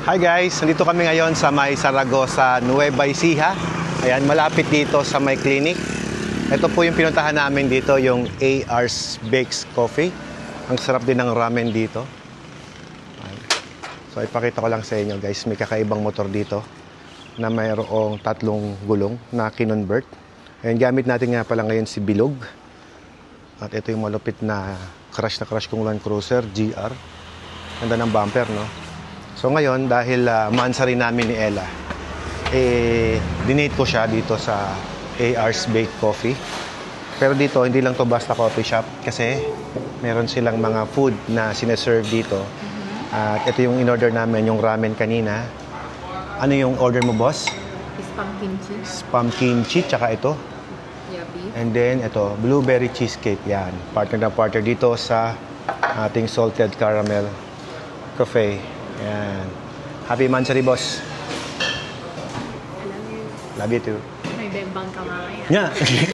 Hi guys, nandito kami ngayon sa may Zaragoza, Nueva Ecija. Ayan, malapit dito sa may clinic. Ito po yung pinuntahan namin dito, yung AR's Bakes Coffee. Ang sarap din ng ramen dito. Ayan. So ipakita ko lang sa inyo guys, may kakaibang motor dito na mayroong 3 gulong na kinonvert. Ayan, gamit natin nga pala ngayon si Bilog. At ito yung malupit na crash kong Land Cruiser GR. Ganda ng bumper, no? So ngayon, dahil mansa rin namin ni Ella, dinate ko siya dito sa AR's Baked Coffee. Pero dito, hindi lang to basta coffee shop kasi meron silang mga food na sineserve dito. At ito yung in-order namin, yung ramen kanina. Ano yung order mo, boss? Spam kimchi. Spam kimchi, tsaka ito. Yabi. And then, ito, blueberry cheesecake. Yan, partner na partner dito sa ating salted caramel cafe. Yan. Happy Mansari, boss. I love you. Love you too. May bembang ka mamaya. Yeah.